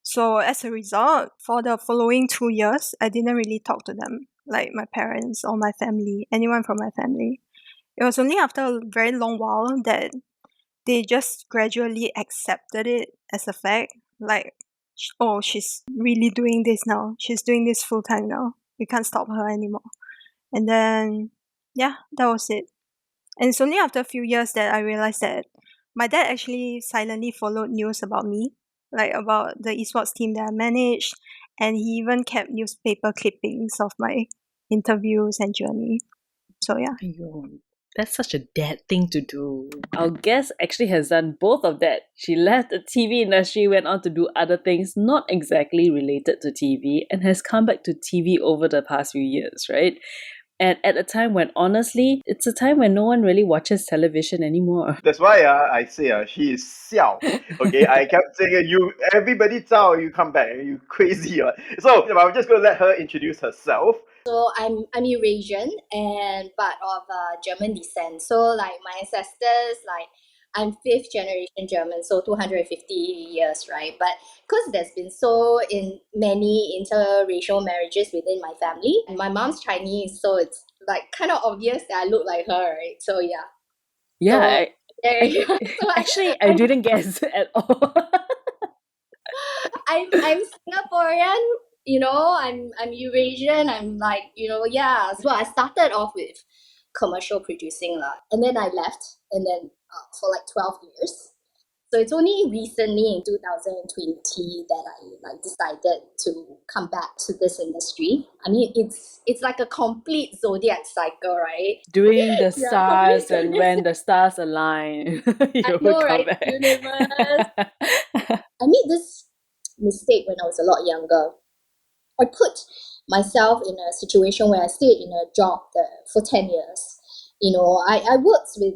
So as a result, for the following 2 years, I didn't really talk to them, like my parents or my family, anyone from my family. It was only after a very long while that they just gradually accepted it as a fact. Like, oh, she's really doing this now. She's doing this full time now. We can't stop her anymore. And then, yeah, that was it. And it's only after a few years that I realized that my dad actually silently followed news about me, like about the esports team that I managed, and he even kept newspaper clippings of my interviews and journey. So yeah. Aiyo, that's such a dad thing to do. Our guest actually has done both of that. She left the TV industry, went on to do other things not exactly related to TV, and has come back to TV over the past few years, right? And at a time when, honestly, it's a time when no one really watches television anymore. That's why I say she is xiao. Okay, I kept saying you everybody zao, you come back, you crazy. So I'm just gonna let her introduce herself. So I'm Eurasian and but of German descent. So like my ancestors, like I'm fifth generation German, so 250 years, right? But because there's been so in many interracial marriages within my family, and my mom's Chinese, so it's like kind of obvious that I look like her, right? So yeah. Yeah, So actually, I didn't guess at all. I'm Singaporean, you know, I'm Eurasian, I'm like, you know, yeah. So I started off with commercial producing lah, and then I left, and then for like 12 years. So it's only recently in 2020 that I like decided to come back to this industry. I mean, it's like a complete zodiac cycle, right? Doing the Yeah, stars, complete and zodiac when the stars align, you I will know, come right? back. Universe. I made this mistake when I was a lot younger. I put myself in a situation where I stayed in a job for 10 years. You know, I worked with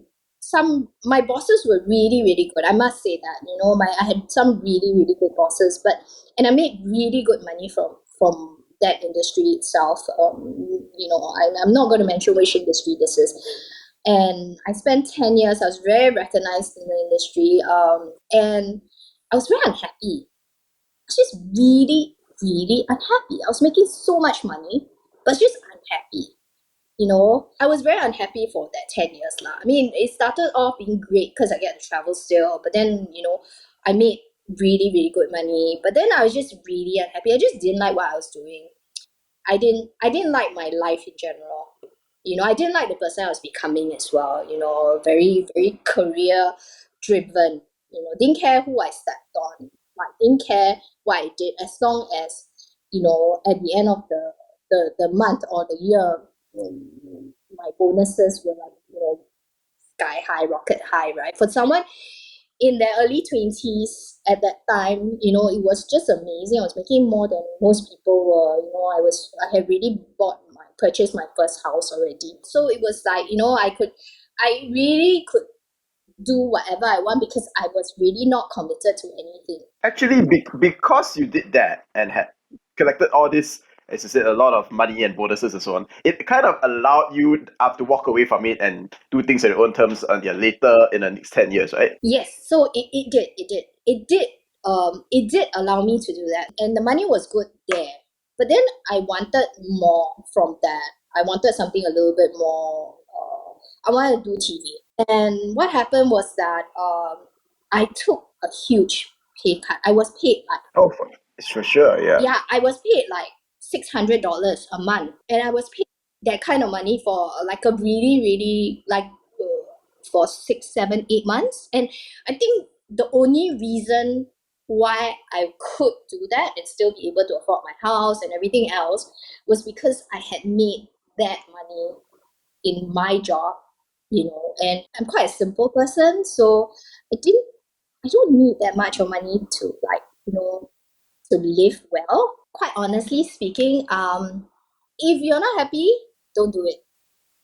my bosses were really, really good. I must say that, you know, I had some really, really good bosses, and I made really good money from that industry itself. You know, I'm not going to mention which industry this is. And I spent 10 years, I was very recognized in the industry, and I was very unhappy. I was just really, really unhappy. I was making so much money, but just unhappy. I was very unhappy for that 10 years lah. I mean, it started off being great because I get to travel still, but then, I made really, really good money. But then I was just really unhappy. I just didn't like what I was doing. I didn't like my life in general. I didn't like the person I was becoming as well, very, very career driven, didn't care who I stepped on, like didn't care what I did, as long as, at the end of the month or the year, my bonuses were like, sky high, rocket high, right? For someone in their early 20s at that time, it was just amazing. I was making more than most people were. I had really purchased my first house already. So it was like, I really could do whatever I want because I was really not committed to anything. Actually, because you did that and had collected all this, as you said, a lot of money and bonuses and so on, it kind of allowed you to walk away from it and do things on your own terms later in the next 10 years, right? Yes, so it did allow me to do that, and the money was good there. But then I wanted more from that. I wanted something a little bit more. I wanted to do TV, and what happened was that I took a huge pay cut. I was paid like for sure, yeah. Yeah, I was paid like $600 a month, and I was paid that kind of money for like a really, really for 6, 7, 8 months. And I think the only reason why I could do that and still be able to afford my house and everything else was because I had made that money in my job, and I'm quite a simple person, so I don't need that much of money to to live well. Quite honestly speaking, if you're not happy, don't do it.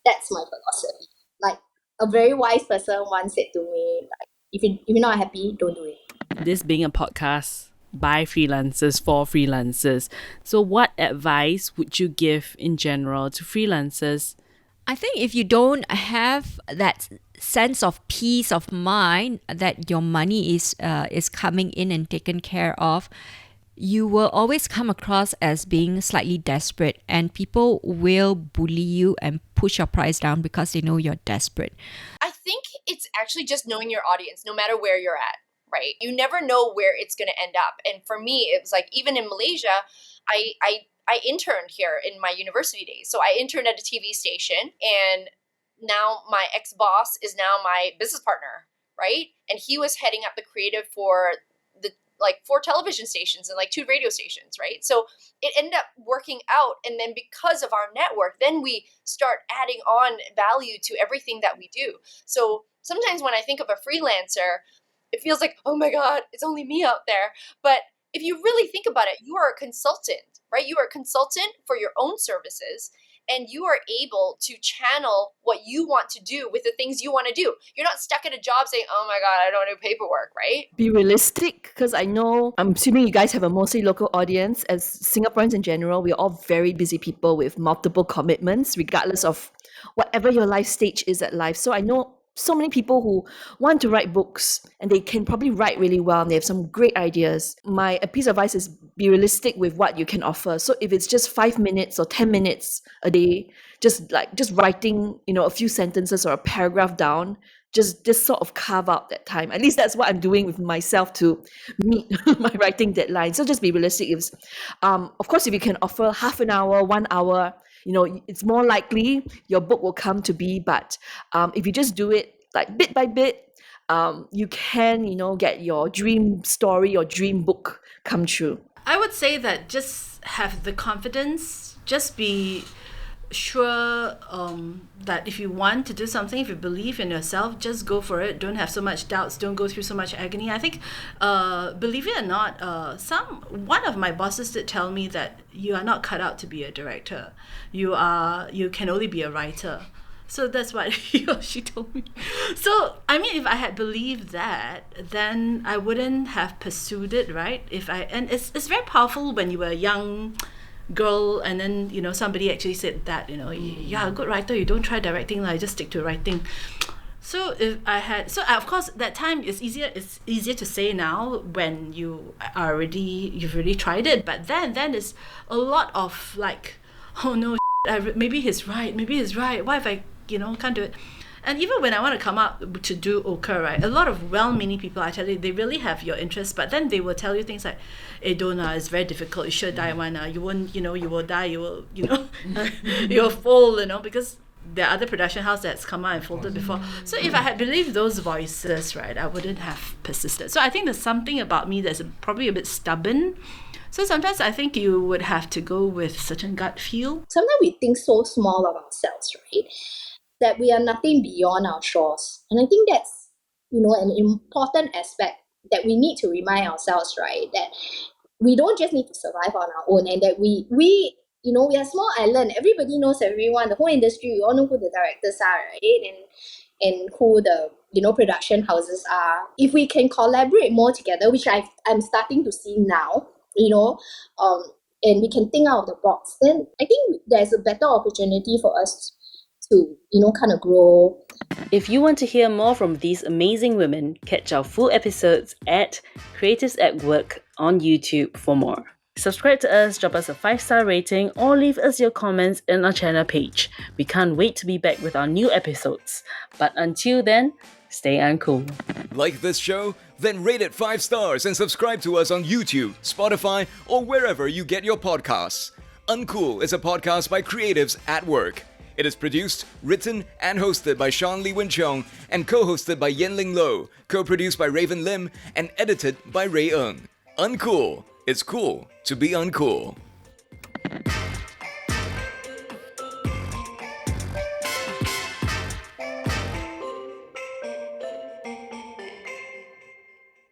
That's my philosophy. Like a very wise person once said to me, like, if you're not happy, don't do it. This being a podcast by freelancers for freelancers, so what advice would you give in general to freelancers? I think if you don't have that sense of peace of mind that your money is coming in and taken care of, you will always come across as being slightly desperate, and people will bully you and push your price down because they know you're desperate. I think it's actually just knowing your audience, no matter where you're at, right? You never know where it's going to end up. And for me, it was like, even in Malaysia, I interned here in my university days. So I interned at a TV station, and now my ex-boss is now my business partner, right? And he was heading up the creative for the 4 television stations and 2 radio stations, right? So it ended up working out. And then because of our network, then we start adding on value to everything that we do. So sometimes when I think of a freelancer, it feels like, oh my God, it's only me out there. But if you really think about it, you are a consultant, right? You are a consultant for your own services, and you are able to channel what you want to do with the things you want to do. You're not stuck at a job saying, oh my God, I don't do paperwork, right? Be realistic, because I'm assuming you guys have a mostly local audience. As Singaporeans in general, we're all very busy people with multiple commitments, regardless of whatever your life stage is at life. So I know so many people who want to write books, and they can probably write really well, and they have some great ideas. My piece of advice is be realistic with what you can offer. So if it's just 5 minutes or 10 minutes a day, just writing, a few sentences or a paragraph down, just sort of carve out that time. At least that's what I'm doing with myself to meet my writing deadline. So just be realistic. Of course, if you can offer half an hour, 1 hour, it's more likely your book will come to be. But if you just do it bit by bit, you can, get your dream story, your dream book come true. I would say that just have the confidence, just be sure that if you want to do something, if you believe in yourself, just go for it. Don't have so much doubts, don't go through so much agony. I think believe it or not, one of my bosses did tell me that you are not cut out to be a director. You can only be a writer. So that's what he or she told me. So I mean, if I had believed that, then I wouldn't have pursued it, right? And it's very powerful when you were a young girl, and then somebody actually said that you're a good writer, you don't try directing, you just stick to writing. So of course that time is easier. It's easier to say now when you've already tried it, but then there's a lot of oh no, Maybe he's right. Why if I, can't do it? And even when I want to come up to do ochre, right, a lot of well-meaning people, I tell you, they really have your interest, but then they will tell you things like, don't, it's very difficult, you should die one, you won't, you will die, you will, you'll fall, because there are other production house that's come out and folded before. So if I had believed those voices, right, I wouldn't have persisted. So I think there's something about me that's probably a bit stubborn. So sometimes I think you would have to go with certain gut feel. Sometimes we think so small of ourselves, right? That we are nothing beyond our shores. And I think that's, an important aspect that we need to remind ourselves, right? That we don't just need to survive on our own, and that we are a small island. Everybody knows everyone, the whole industry, we all know who the directors are, right? And who the, production houses are. If we can collaborate more together, which I'm starting to see now, and we can think out of the box, then I think there's a better opportunity for us to, kind of grow. If you want to hear more from these amazing women, catch our full episodes at CreativesAtWork on YouTube for more. Subscribe to us, drop us a 5-star rating, or leave us your comments in our channel page. We can't wait to be back with our new episodes. But until then, stay uncool. Like this show? Then rate it 5 stars and subscribe to us on YouTube, Spotify, or wherever you get your podcasts. Uncool is a podcast by Creatives at Work. It is produced, written, and hosted by Sean Lee Win Chong and co-hosted by Yenling Lo, co-produced by Raven Lim, and edited by Ray Ng. Uncool. It's cool to be uncool.